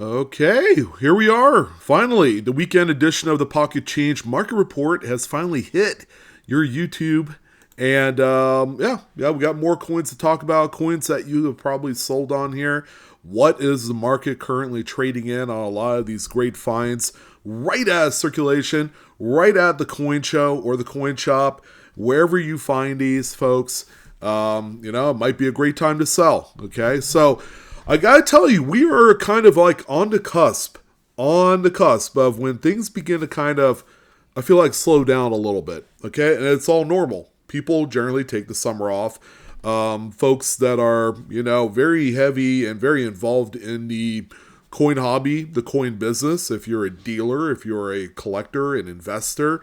Okay, here we are. Finally, the weekend edition of the Pocket Change Market Report has finally hit your YouTube. And yeah, we got more coins to talk about. Coins that you have probably sold on here. What is the market currently trading in on a lot of these great finds? Right at circulation, right at the coin show or the coin shop, wherever you find these folks. It might be a great time to sell. Okay, so I gotta tell you, we are kind of like on the cusp of when things begin to kind of, I feel like, slow down a little bit. Okay, and it's all normal. People generally take the summer off. Folks that are, very heavy and very involved in the coin hobby, the coin business, if you're a dealer, if you're a collector, an investor,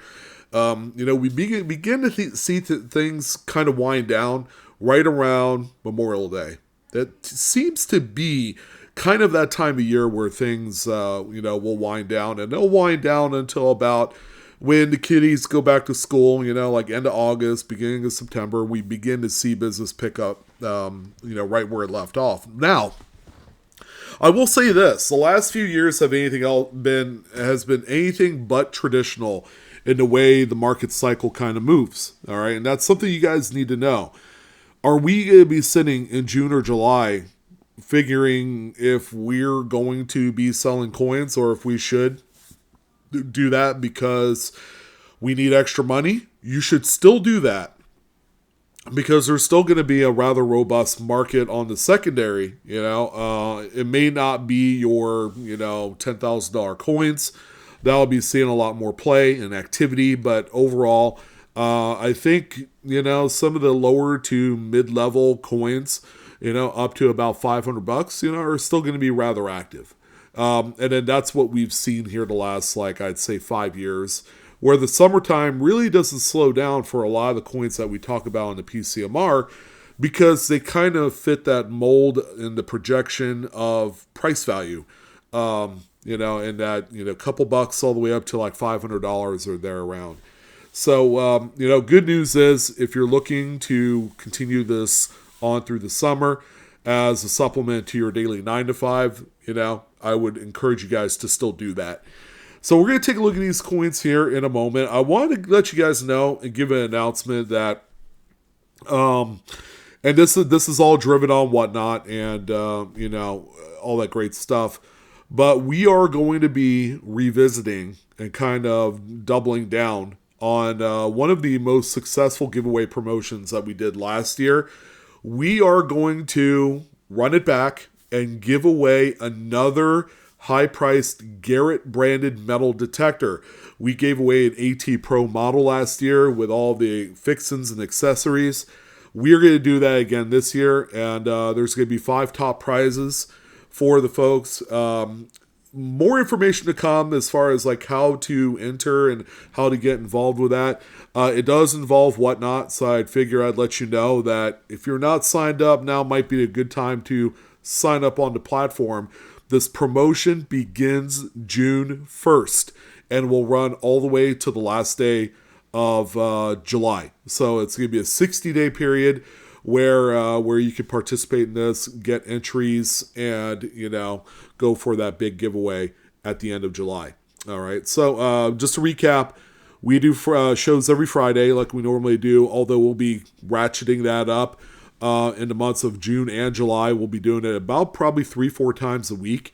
we begin to see things kind of wind down right around Memorial Day. That seems to be kind of that time of year where things, will wind down, and they'll wind down until about when the kiddies go back to school, like end of August, beginning of September. We begin to see business pick up, right where it left off. Now, I will say this: the last few years has been anything but traditional in the way the market cycle kind of moves. All right, and that's something you guys need to know. Are we going to be sitting in June or July figuring if we're going to be selling coins or if we should do that because we need extra money? You should still do that because there's still going to be a rather robust market on the secondary. It may not be your, $10,000 coins. That'll be seeing a lot more play and activity, but overall, I think, some of the lower to mid-level coins, up to about $500, are still going to be rather active. And then that's what we've seen here the last, I'd say 5 years, where the summertime really doesn't slow down for a lot of the coins that we talk about in the PCMR because they kind of fit that mold in the projection of price value. And that, couple bucks all the way up to like $500 or there around. So, good news is if you're looking to continue this on through the summer as a supplement to your daily 9 to 5, I would encourage you guys to still do that. So we're going to take a look at these coins here in a moment. I wanted to let you guys know and give an announcement that, and this is all driven on Whatnot and, all that great stuff. But we are going to be revisiting and kind of doubling down on one of the most successful giveaway promotions that we did last year. We are going to run it back and give away another high-priced Garrett-branded metal detector. We gave away an AT Pro model last year with all the fixins and accessories. We are going to do that again this year, and there's going to be 5 top prizes for the folks. More information to come as far as how to enter and how to get involved with that. It does involve Whatnot, so I'd figure I'd let you know that if you're not signed up, now might be a good time to sign up on the platform. This promotion begins June 1st and will run all the way to the last day of July. So it's going to be a 60-day period where you can participate in this, get entries, and go for that big giveaway at the end of July. All right. So just to recap, we do shows every Friday like we normally do. Although we'll be ratcheting that up in the months of June and July. We'll be doing it about probably 3-4 times a week.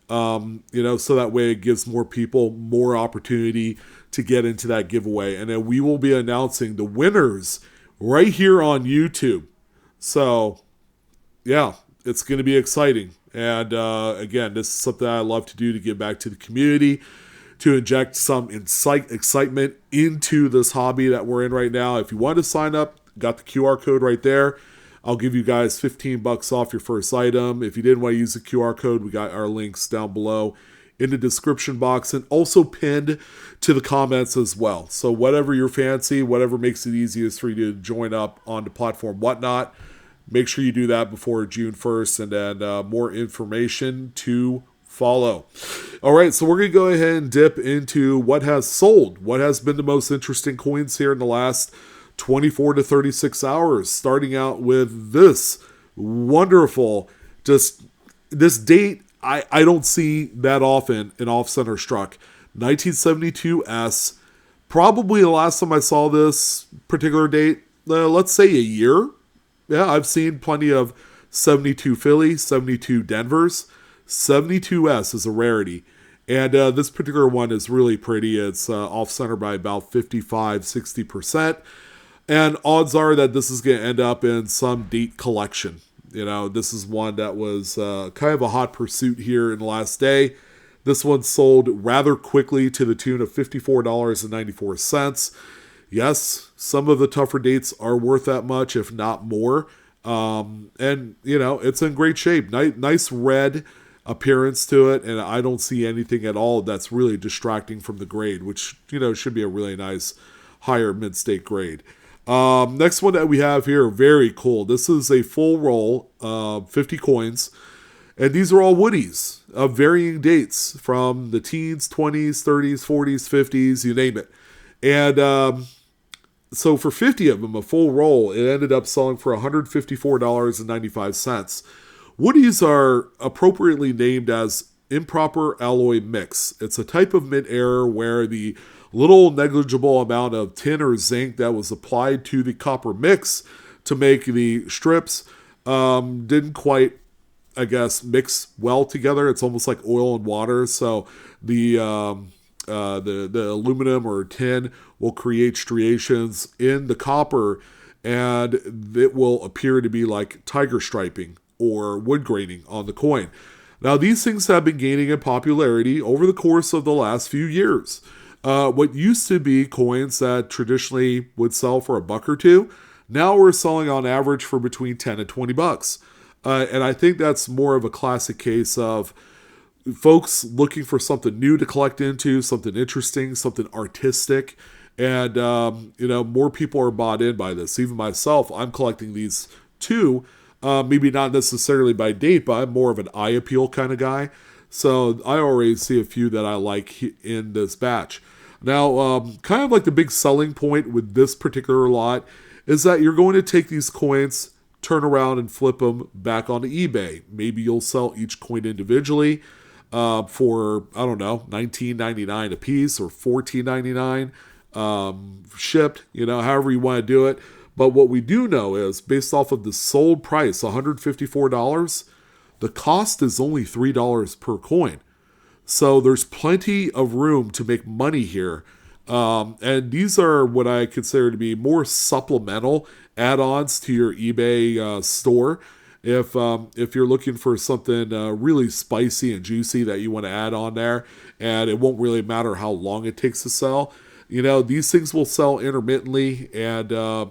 So that way it gives more people more opportunity to get into that giveaway, and then we will be announcing the winners right here on YouTube. So, yeah, it's going to be exciting. And again, this is something I love to do to give back to the community, to inject some excitement into this hobby that we're in right now. If you want to sign up, got the QR code right there. I'll give you guys $15 off your first item. If you didn't want to use the QR code, we got our links down below in the description box and also pinned to the comments as well. So whatever your fancy, whatever makes it easiest for you to join up on the platform Whatnot, make sure you do that before June 1st, and then more information to follow. All right, so we're going to go ahead and dip into what has sold, what has been the most interesting coins here in the last 24 to 36 hours, starting out with this wonderful, just this date I don't see that often an off-center struck. 1972S, probably the last time I saw this particular date, let's say a year. Yeah, I've seen plenty of 72 Philly, 72 Denvers. 72S is a rarity. And this particular one is really pretty. It's off-center by about 55-60%. And odds are that this is going to end up in some date collection. You know, this is one that was kind of a hot pursuit here in the last day. This one sold rather quickly to the tune of $54.94. Yes, some of the tougher dates are worth that much, if not more. And, you know, it's in great shape. Nice red appearance to it, and I don't see anything at all that's really distracting from the grade, which, you know, should be a really nice higher mid-state grade. Next one that we have here, very cool. This is a full roll of 50 coins, and these are all woodies of varying dates from the teens, 20s, 30s, 40s, 50s, you name it. And so for 50 of them, a full roll, it ended up selling for $154.95. Woodies are appropriately named as improper alloy mix. It's a type of mint error where the little negligible amount of tin or zinc that was applied to the copper mix to make the strips didn't quite, I guess, mix well together. It's almost like oil and water. So the aluminum or tin will create striations in the copper, and it will appear to be like tiger striping or wood graining on the coin. Now, these things have been gaining in popularity over the course of the last few years. What used to be coins that traditionally would sell for $1 or $2, now we're selling on average for between 10 and 20 bucks. And I think that's more of a classic case of folks looking for something new to collect into, something interesting, something artistic. And, you know, more people are bought in by this. Even myself, I'm collecting these too. Maybe not necessarily by date, but I'm more of an eye appeal kind of guy. So I already see a few that I like in this batch. Now, kind of like the big selling point with this particular lot is that you're going to take these coins, turn around and flip them back onto eBay. Maybe you'll sell each coin individually for, I don't know, $19.99 a piece or $14.99 shipped, you know, however you want to do it. But what we do know is, based off of the sold price, $154, the cost is only $3 per coin. So there's plenty of room to make money here. And these are what I consider to be more supplemental add-ons to your eBay store. If you're looking for something really spicy and juicy that you want to add on there, and it won't really matter how long it takes to sell, you know, these things will sell intermittently, and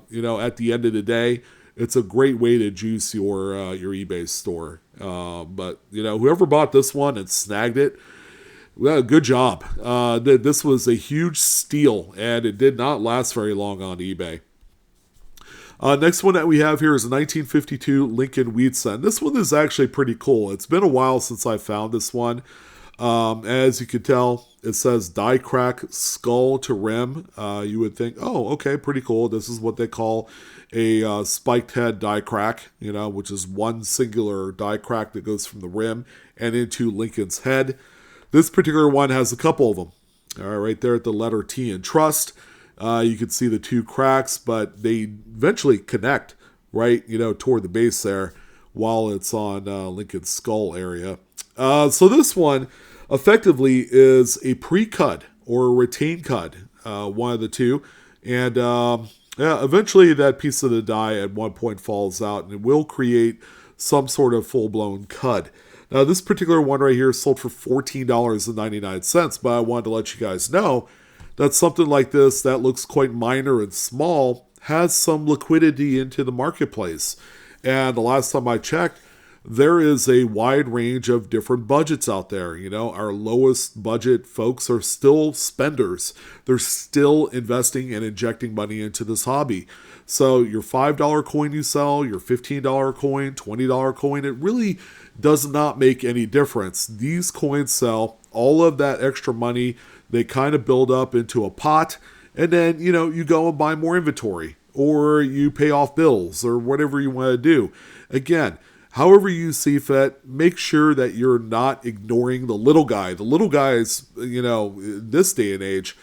you know, at the end of the day, it's a great way to juice your eBay store. But you know, whoever bought this one and snagged it, well, good job. This was a huge steal, and it did not last very long on eBay. Next one that we have here is a 1952 Lincoln Wheatcent. This one is actually pretty cool. It's been a while since I found this one. As you can tell, it says die crack skull to rim. You would think, oh, okay, pretty cool. This is what they call a spiked head die crack, you know, which is one singular die crack that goes from the rim and into Lincoln's head. This particular one has a couple of them. All right there at the letter T in trust. You can see the two cracks, but they eventually connect right, you know, toward the base there while it's on Lincoln's skull area. So this one effectively is a pre-cut or a retain cut, one of the two. And yeah, eventually that piece of the die at one point falls out and it will create some sort of full-blown cut. Now, this particular one right here is sold for $14.99, but I wanted to let you guys know that something like this that looks quite minor and small has some liquidity into the marketplace. And the last time I checked, there is a wide range of different budgets out there. You know, our lowest budget folks are still spenders. They're still investing and injecting money into this hobby. So your $5 coin you sell, your $15 coin, $20 coin, it really does not make any difference. These coins sell, all of that extra money, they kind of build up into a pot, and then, you know, you go and buy more inventory, or you pay off bills, or whatever you want to do. Again, However you see fit, make sure that you're not ignoring the little guy. The little guys, in this day and age,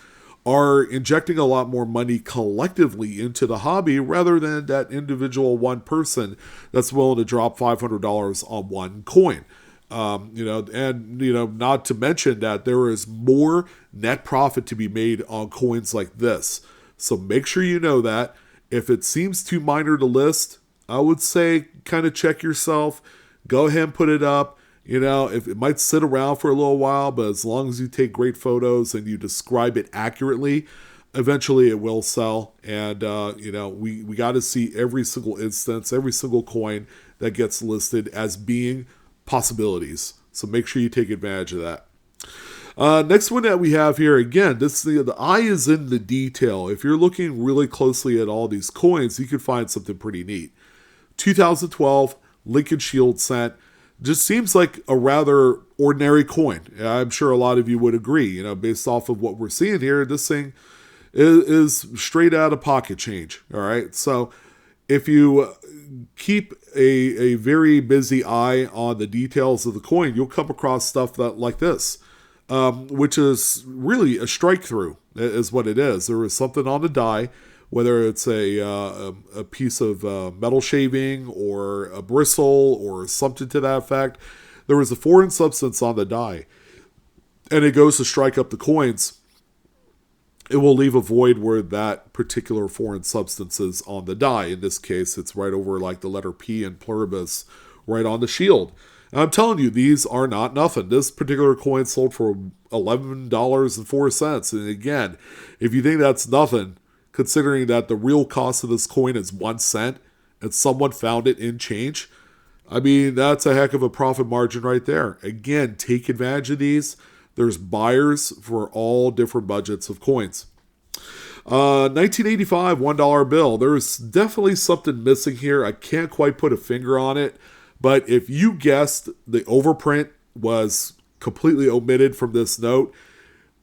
are injecting a lot more money collectively into the hobby rather than that individual one person that's willing to drop $500 on one coin. Not to mention that there is more net profit to be made on coins like this. So make sure you know that. If it seems too minor to list, I would say kind of check yourself. Go ahead and put it up. If it might sit around for a little while, but as long as you take great photos and you describe it accurately, eventually it will sell. And, we got to see every single instance, every single coin that gets listed as being possibilities. So make sure you take advantage of that. Next one that we have here, again, the eye is in the detail. If you're looking really closely at all these coins, you can find something pretty neat. 2012 Lincoln Shield cent. Just seems like a rather ordinary coin. I'm sure a lot of you would agree. Based off of what we're seeing here, this thing is straight out of pocket change. All right. So if you keep a very busy eye on the details of the coin, you'll come across stuff like this, which is really a strike through, is what it is. There is something on the die, whether it's a piece of metal shaving or a bristle or something to that effect. There was a foreign substance on the die, and it goes to strike up the coins. It will leave a void where that particular foreign substance is on the die. In this case, it's right over like the letter P in pluribus, right on the shield. And I'm telling you, these are not nothing. This particular coin sold for $11.04. And again, if you think that's nothing, considering that the real cost of this coin is 1 cent and someone found it in change, I mean, that's a heck of a profit margin right there. Again, take advantage of these. There's buyers for all different budgets of coins. 1985 $1 bill. There's definitely something missing here. I can't quite put a finger on it. But if you guessed the overprint was completely omitted from this note,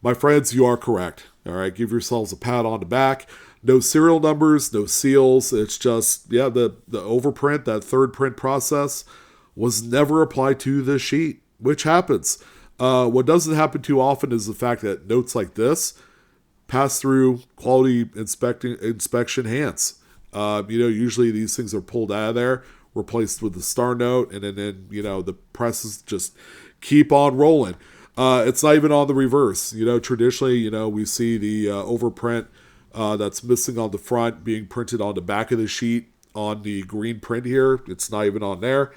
my friends, you are correct. All right, give yourselves a pat on the back. No serial numbers, no seals. It's just, the overprint, that third print process, was never applied to the sheet, which happens. What doesn't happen too often is the fact that notes like this pass through quality inspection hands. Usually these things are pulled out of there, replaced with the star note, and then the presses just keep on rolling. It's not even on the reverse. Traditionally, we see the overprint that's missing on the front being printed on the back of the sheet on the green print here. It's not even on there.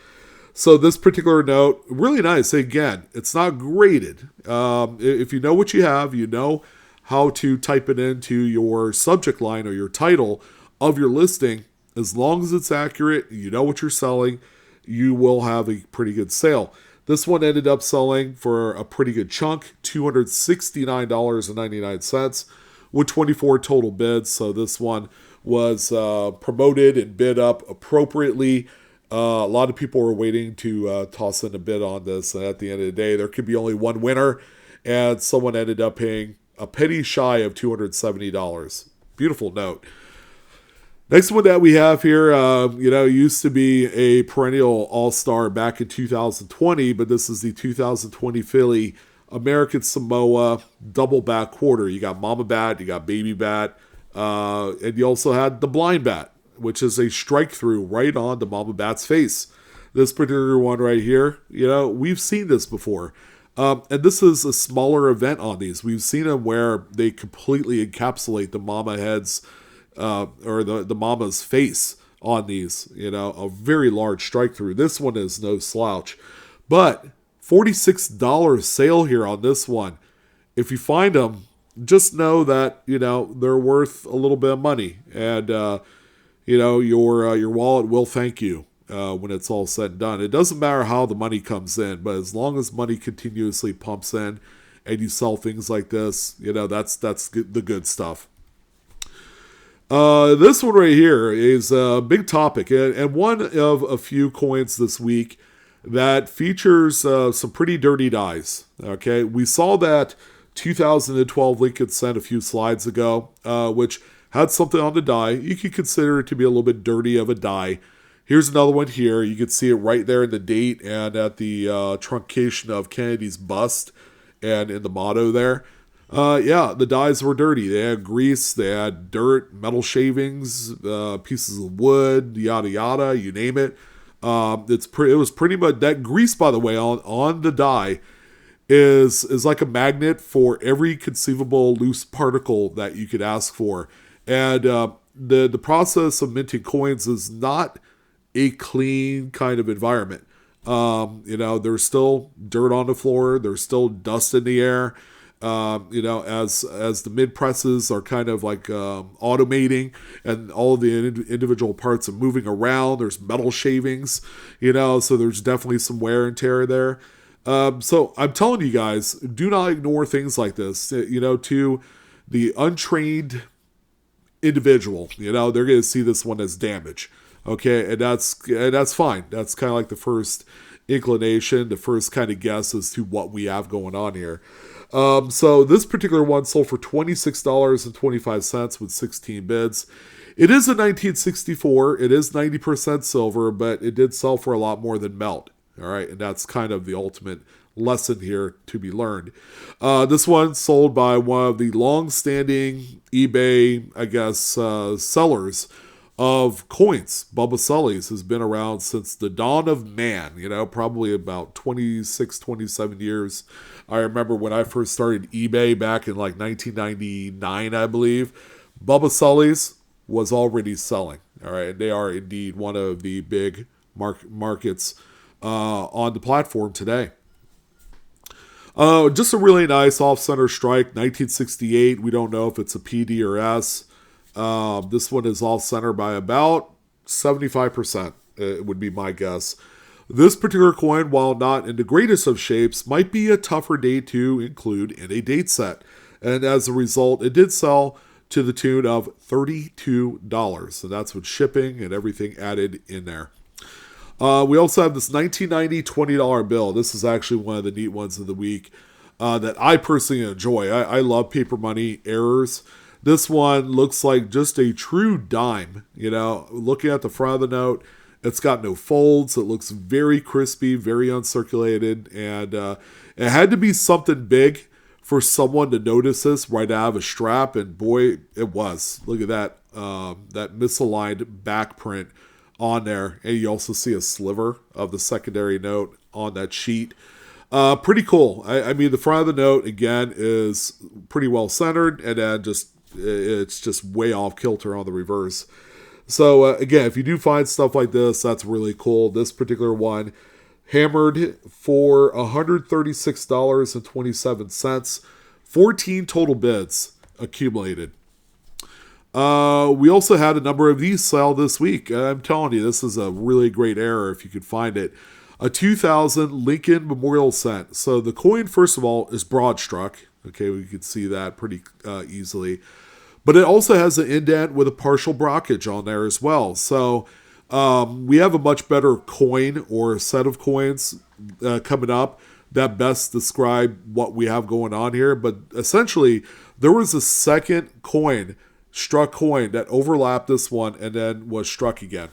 So this particular note, really nice. Again, it's not graded. If you know what you have, you know how to type it into your subject line or your title of your listing. As long as it's accurate, you know what you're selling, you will have a pretty good sale. This one ended up selling for a pretty good chunk, $269.99 with 24 total bids. So this one was promoted and bid up appropriately. A lot of people were waiting to toss in a bid on this. And at the end of the day, there could be only one winner. And someone ended up paying a penny shy of $270. Beautiful note. Next one that we have here, used to be a perennial all-star back in 2020, but this is the 2020 Philly American Samoa double bat quarter. You got Mama Bat, you got Baby Bat, and you also had the Blind Bat, which is a strike through right on the Mama Bat's face. This particular one right here, we've seen this before. And this is a smaller event on these. We've seen them where they completely encapsulate the mama heads or the mama's face on these, a very large strike through. This one is no slouch. But $46 sale here on this one. If you find them, just know that, they're worth a little bit of money. And, your wallet will thank you when it's all said and done. It doesn't matter how the money comes in, but as long as money continuously pumps in and you sell things like this, that's the good stuff. This one right here is a big topic and one of a few coins this week that features some pretty dirty dies. Okay, we saw that 2012 Lincoln cent a few slides ago, which had something on the die. You could consider it to be a little bit dirty of a die. Here's another one here. You can see it right there in the date and at the truncation of Kennedy's bust and in the motto there. Yeah, the dyes were dirty. They had grease, they had dirt, metal shavings, pieces of wood, yada yada, you name it. It was pretty much that grease, by the way, on the dye is like a magnet for every conceivable loose particle that you could ask for. And the process of minting coins is not a clean kind of environment. There's still dirt on the floor. There's still dust in the air. As the mid presses are kind of like automating and all of the individual parts are moving around. There's metal shavings, so there's definitely some wear and tear there. So I'm telling you guys, do not ignore things like this. To the untrained individual, they're going to see this one as damage. Okay, and that's fine. That's kind of like the first inclination, the first kind of guess as to what we have going on here. So this particular one sold for $26.25 with 16 bids. It is a 1964. It is 90% silver, but it did sell for a lot more than melt. All right, and that's kind of the ultimate lesson here to be learned. This one sold by one of the long-standing eBay, I guess, sellers of coins. Bubba Sully's has been around since the dawn of man, probably about 26, 27 years. I remember when I first started eBay back in like 1999, I believe, Bubba Sully's was already selling. All right, they are indeed one of the big markets on the platform today. Just a really nice off-center strike, 1968. We don't know if it's a PD or S. This one is off-center by about 75%, it would be my guess. This particular coin, while not in the greatest of shapes, might be a tougher date to include in a date set. And as a result, it did sell to the tune of $32. So that's with shipping and everything added in there. We also have this 1990 $20 bill. This is actually one of the neat ones of the week that I personally enjoy. I love paper money errors. This one looks like just a true dime. Looking at the front of the note, it's got no folds. It looks very crispy, very uncirculated, and it had to be something big for someone to notice this right out of a strap, and boy, it was. Look at that misaligned back print on there, and you also see a sliver of the secondary note on that sheet. Pretty cool. I mean, the front of the note again is pretty well centered, and then it's just way off kilter on the reverse. So again, if you do find stuff like this, that's really cool. This particular one hammered for $136.27. 14 total bids accumulated. We also had a number of these sell this week. I'm telling you, this is a really great error if you could find it. A 2000 Lincoln Memorial Cent. So the coin, first of all, is Broadstruck. Okay, we can see that pretty easily. But it also has an indent with a partial brockage on there as well. So we have a much better coin or set of coins coming up that best describe what we have going on here. But essentially, there was a second struck coin that overlapped this one and then was struck again.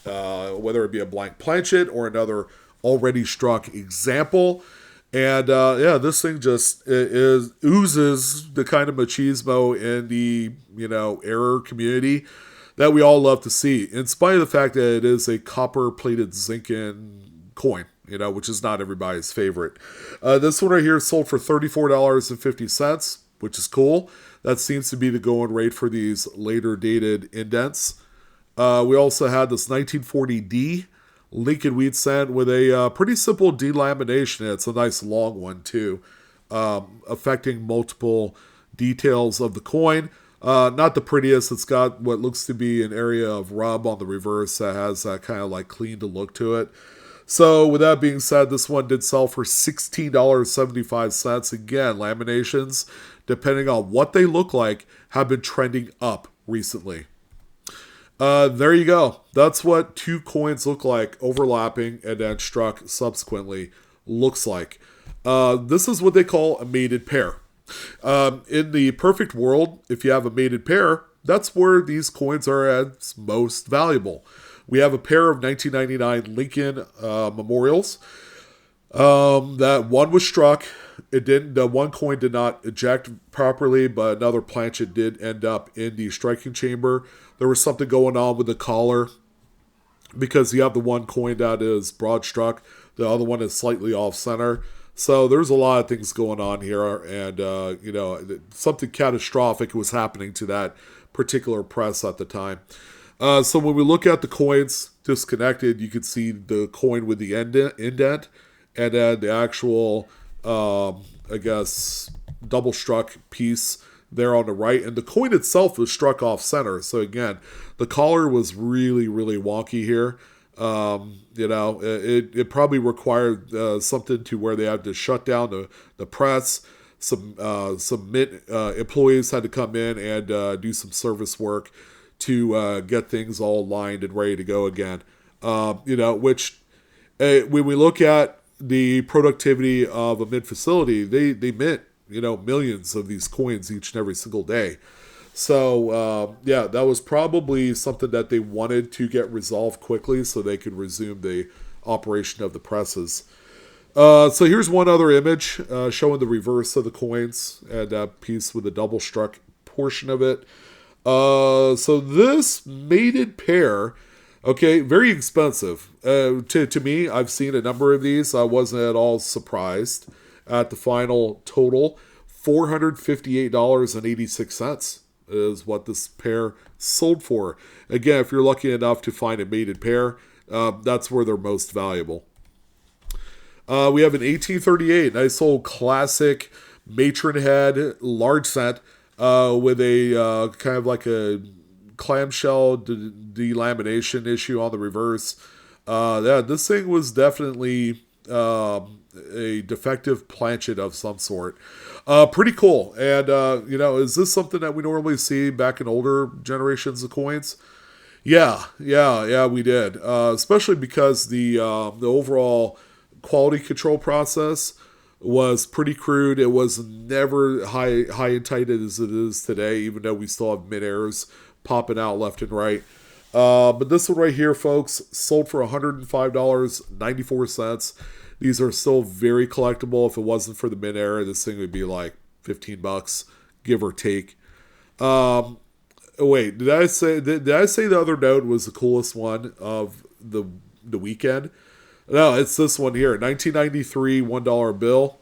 Whether it be a blank planchet or another already struck example. And this thing just oozes the kind of machismo in the error community that we all love to see, in spite of the fact that it is a copper-plated zinc-in coin, which is not everybody's favorite. This one right here sold for $34.50, which is cool. That seems to be the going rate for these later dated indents. We also had this 1940D Lincoln Wheat Cent with a pretty simple delamination. It's a nice long one too, affecting multiple details of the coin. Not the prettiest. It's got what looks to be an area of rub on the reverse that has that kind of like clean to look to it. So with that being said, this one did sell for $16.75. Again, laminations, depending on what they look like, have been trending up recently. There you go. That's what two coins look like overlapping and then struck subsequently looks like. This is what they call a mated pair. In the perfect world, if you have a mated pair, that's where these coins are at most valuable. We have a pair of 1999 Lincoln memorials. That one was struck. It didn't. The one coin did not eject properly, but another planchet did end up in the striking chamber. There was something going on with the collar because you have the one coin that is Broadstruck, the other one is slightly off center. So there's a lot of things going on here, and something catastrophic was happening to that particular press at the time. So when we look at the coins disconnected, you can see the coin with the indent, and then the actual, double struck piece there on the right. And the coin itself was struck off center. So again, the collar was really, really wonky here. It probably required something to where they had to shut down the press. Some Mint employees had to come in and do some service work to get things all lined and ready to go again. Which when we look at the productivity of a mint facility, they mint millions of these coins each and every single day. So that was probably something that they wanted to get resolved quickly so they could resume the operation of the presses. So here's one other image showing the reverse of the coins and that piece with the double struck portion of it. So this mated pair, okay, very expensive. To me, I've seen a number of these. I wasn't at all surprised at the final total. $458.86 is what this pair sold for. Again, if you're lucky enough to find a mated pair, that's where they're most valuable. We have an 1838, nice old classic matron head, large cent, with a kind of like a clamshell delamination issue on the reverse. This thing was definitely a defective planchet of some sort. Pretty cool. And, is this something that we normally see back in older generations of coins? Yeah, we did. Especially because the overall quality control process was pretty crude. It was never high and tight as it is today, even though we still have mid-airs popping out left and right. But this one right here, folks, sold for $105.94. These are still very collectible. If it wasn't for the mid-air, this thing would be like $15, give or take. Wait, did I say the other note was the coolest one of the weekend? No, it's this one here, 1993 $1 bill.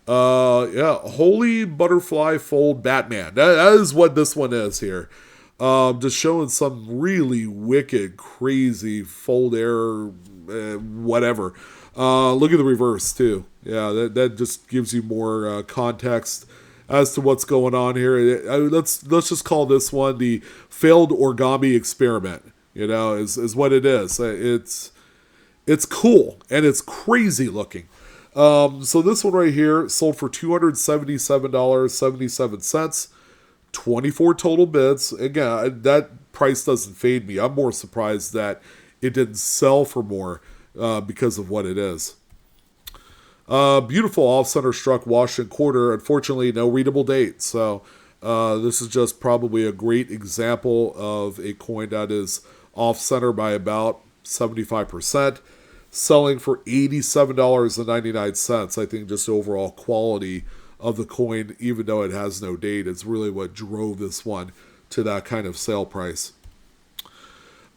Holy Butterfly Fold Batman. That is what this one is here. Just showing some really wicked, crazy fold error, whatever. Look at the reverse too. Yeah, that just gives you more context as to what's going on here. Let's just call this one the failed origami experiment. Is what it is. It's cool and it's crazy looking. So this one right here sold for $277.77. 24 total bids. Again, that price doesn't fade me. I'm more surprised that it didn't sell for more because of what it is. Beautiful off-center struck Washington quarter. Unfortunately, no readable date. So this is just probably a great example of a coin that is off-center by about 75%. Selling for $87.99. I think just overall quality of the coin, even though it has no date, it's really what drove this one to that kind of sale price.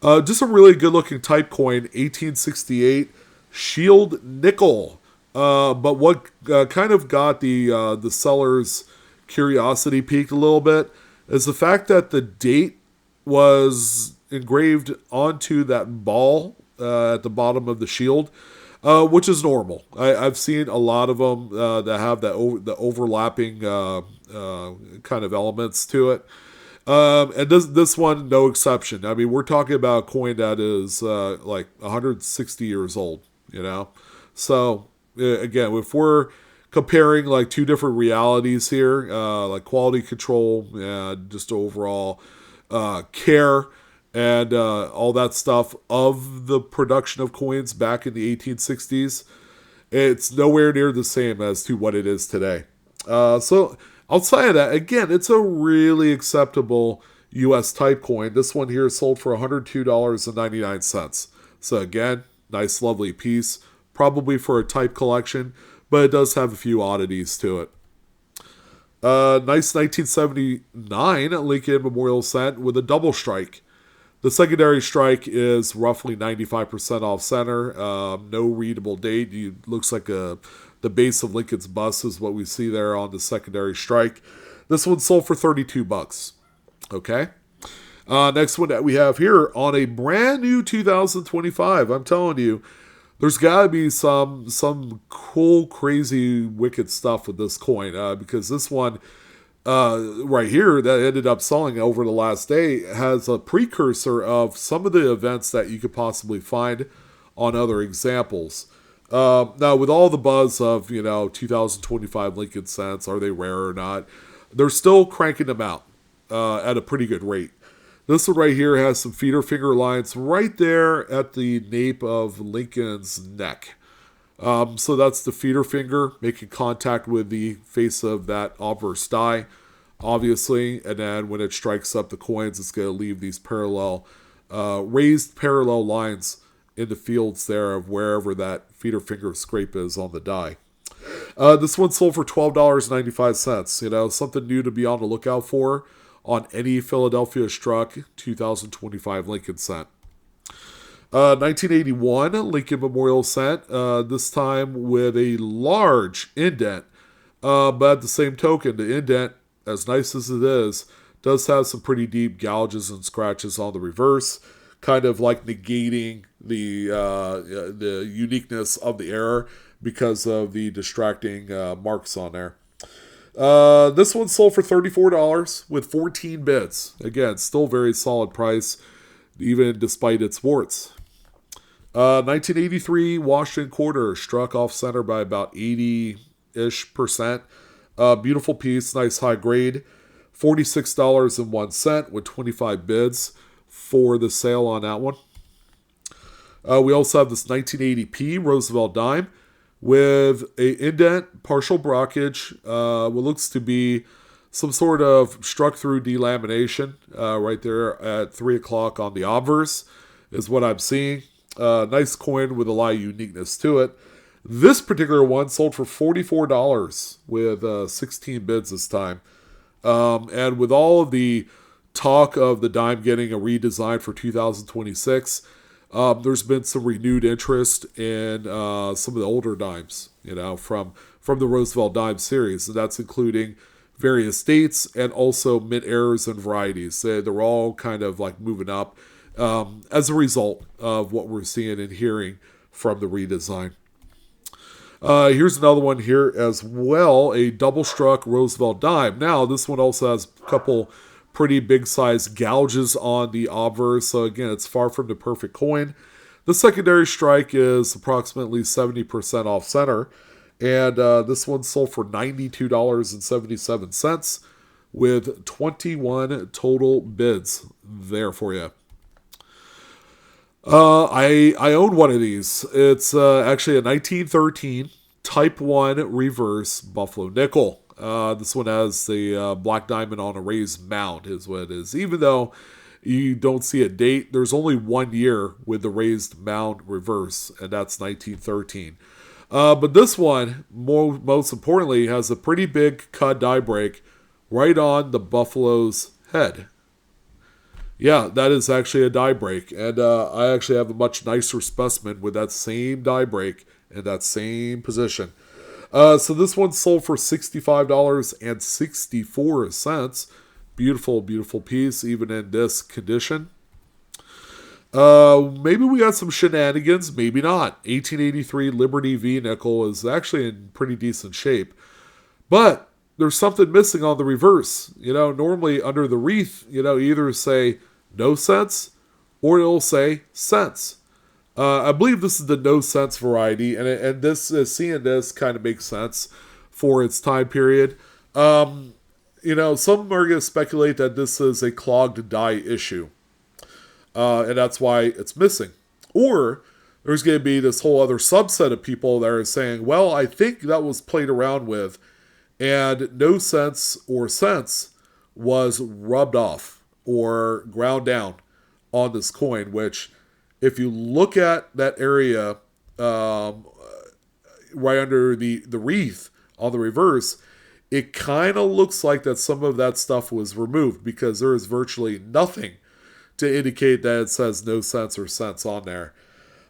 Just a really good looking type coin, 1868 Shield Nickel. But what kind of got the seller's curiosity piqued a little bit is the fact that the date was engraved onto that ball at the bottom of the shield, which is normal. I've seen a lot of them that have the overlapping kind of elements to it. And this one, no exception. I mean, we're talking about a coin that is like 160 years old, So, again, if we're comparing like two different realities here, like quality control and just overall care and all that stuff of the production of coins back in the 1860s, it's nowhere near the same as to what it is today. So outside of that, again, it's a really acceptable US type coin. This one here sold for $102.99. So again, nice, lovely piece. Probably for a type collection, but it does have a few oddities to it. Nice 1979 Lincoln Memorial cent with a double strike. The secondary strike is roughly 95% off center. No readable date. Looks like the base of Lincoln's bust is what we see there on the secondary strike. This one sold for $32. Okay. Next one that we have here on a brand new 2025. I'm telling you, there's got to be some cool, crazy, wicked stuff with this coin because this one right here that ended up selling over the last day has a precursor of some of the events that you could possibly find on other examples. Now, with all the buzz of 2025 Lincoln cents, are they rare or not? They're still cranking them out at a pretty good rate. This one right here has some feeder finger lines right there at the nape of Lincoln's neck. So that's the feeder finger making contact with the face of that obverse die, obviously. And then when it strikes up the coins, it's going to leave these raised parallel lines in the fields there of wherever that feeder finger scrape is on the die. This one sold for $12.95. Something new to be on the lookout for on any Philadelphia Struck 2025 Lincoln cent. 1981 Lincoln Memorial cent, this time with a large indent. But at the same token, the indent, as nice as it is, does have some pretty deep gouges and scratches on the reverse, kind of like negating the uniqueness of the error because of the distracting marks on there. This one sold for $34 with 14 bids. Again, still very solid price, even despite its warts. 1983 Washington quarter struck off center by about 80-ish%. Beautiful piece, nice high grade. $46.01 with 25 bids for the sale on that one. We also have this 1980p Roosevelt dime with a indent, partial blockage, what looks to be some sort of struck through delamination right there at 3 o'clock on the obverse is what I'm seeing. Nice coin with a lot of uniqueness to it. This particular one sold for $44 with 16 bids this time. And with all of the talk of the dime getting a redesign for 2026, there's been some renewed interest in some of the older dimes, from the Roosevelt dime series. And that's including various dates and also mid-errors and varieties. They're all kind of like moving up as a result of what we're seeing and hearing from the redesign. Here's another one here as well, a double struck Roosevelt dime. Now, this one also has a couple pretty big size gouges on the obverse. So again, it's far from the perfect coin. The secondary strike is approximately 70% off center. And this one sold for $92.77 with 21 total bids there for you. I own one of these. It's actually a 1913 Type 1 reverse Buffalo nickel. This one has the black diamond on a raised mound is what it is. Even though you don't see a date, there's only 1 year with the raised mound reverse, and that's 1913. But this one, most importantly, has a pretty big cut die break right on the buffalo's head. Yeah, that is actually a die break. And I actually have a much nicer specimen with that same die break in that same position. So this one sold for $65.64. Beautiful, beautiful piece, even in this condition. Maybe we got some shenanigans, maybe not. 1883 Liberty V nickel is actually in pretty decent shape. But there's something missing on the reverse. Normally under the wreath, either say no cents or it'll say cents. I believe this is the no cents variety, and this seeing this kind of makes sense for its time period. Some are going to speculate that this is a clogged die issue, and that's why it's missing. Or there's going to be this whole other subset of people that are saying, well, I think that was played around with, and no cents or cents was rubbed off, or ground down on this coin, which if you look at that area right under the wreath on the reverse, it kind of looks like that some of that stuff was removed because there is virtually nothing to indicate that it says no cents or cents on there.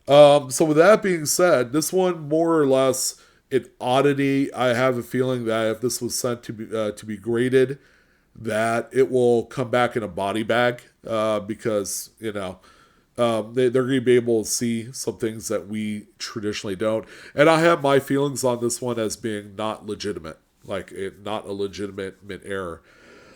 So with that being said, this one more or less an oddity. I have a feeling that if this was sent to be graded, that it will come back in a body bag because they're going to be able to see some things that we traditionally don't. And I have my feelings on this one as being not legitimate, not a legitimate error.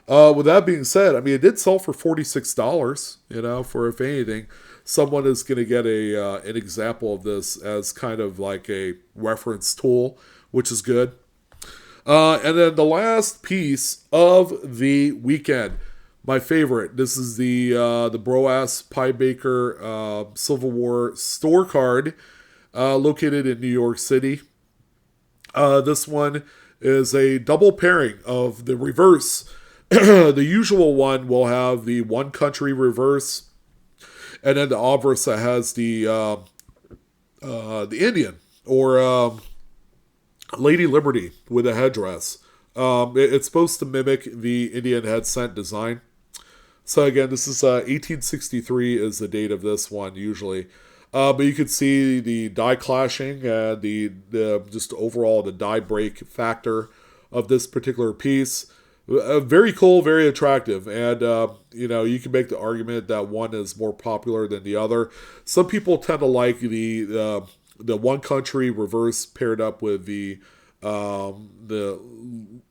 With that being said, I mean, it did sell for $46, for if anything, someone is going to get an example of this as kind of like a reference tool, which is good. And then the last piece of the weekend, my favorite. This is the Broas Pie Baker Civil War store card located in New York City. This one is a double pairing of the reverse. The usual one will have the one country reverse, and then the obverse that has the Indian or Lady Liberty with a headdress. It's supposed to mimic the Indian head cent design. So again, this is 1863 is the date of this one usually. But you can see the die clashing and the just overall the die break factor of this particular piece. Very cool, very attractive, and you can make the argument that one is more popular than the other. Some people tend to like the one country reverse paired up with the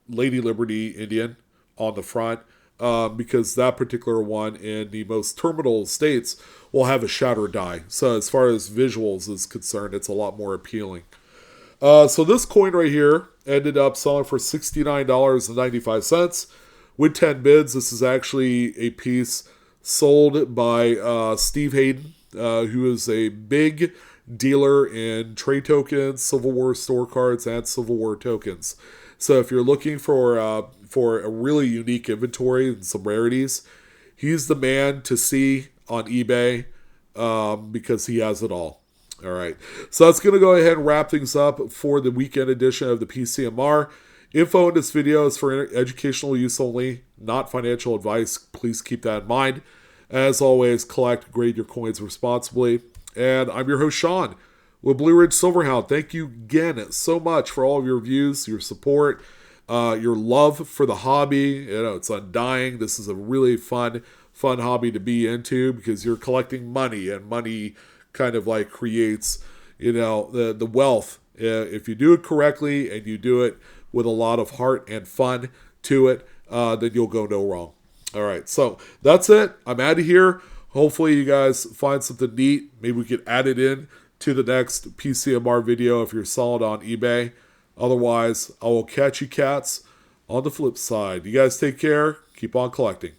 Lady Liberty Indian on the front, because that particular one in the most terminal states will have a shatter die. So as far as visuals is concerned, it's a lot more appealing. So this coin right here ended up selling for $69.95 with 10 bids. This is actually a piece sold by Steve Hayden, who is a big dealer in trade tokens, Civil War store cards, and Civil War tokens. So if you're looking for a really unique inventory and some rarities, he's the man to see on eBay because he has it all. All right, so that's going to go ahead and wrap things up for the weekend edition of the PCMR. Info in this video is for educational use only, not financial advice. Please keep that in mind. As always, collect, grade your coins responsibly. And I'm your host, Sean, with Blue Ridge Silverhound. Thank you again so much for all of your views, your support, your love for the hobby. It's undying. This is a really fun hobby to be into because you're collecting money, and money kind of like creates, the wealth. If you do it correctly and you do it with a lot of heart and fun to it, then you'll go no wrong. All right, so that's it. I'm out of here. Hopefully you guys find something neat. Maybe we could add it in to the next PCMR video if you're selling on eBay. Otherwise, I will catch you cats on the flip side. You guys take care. Keep on collecting.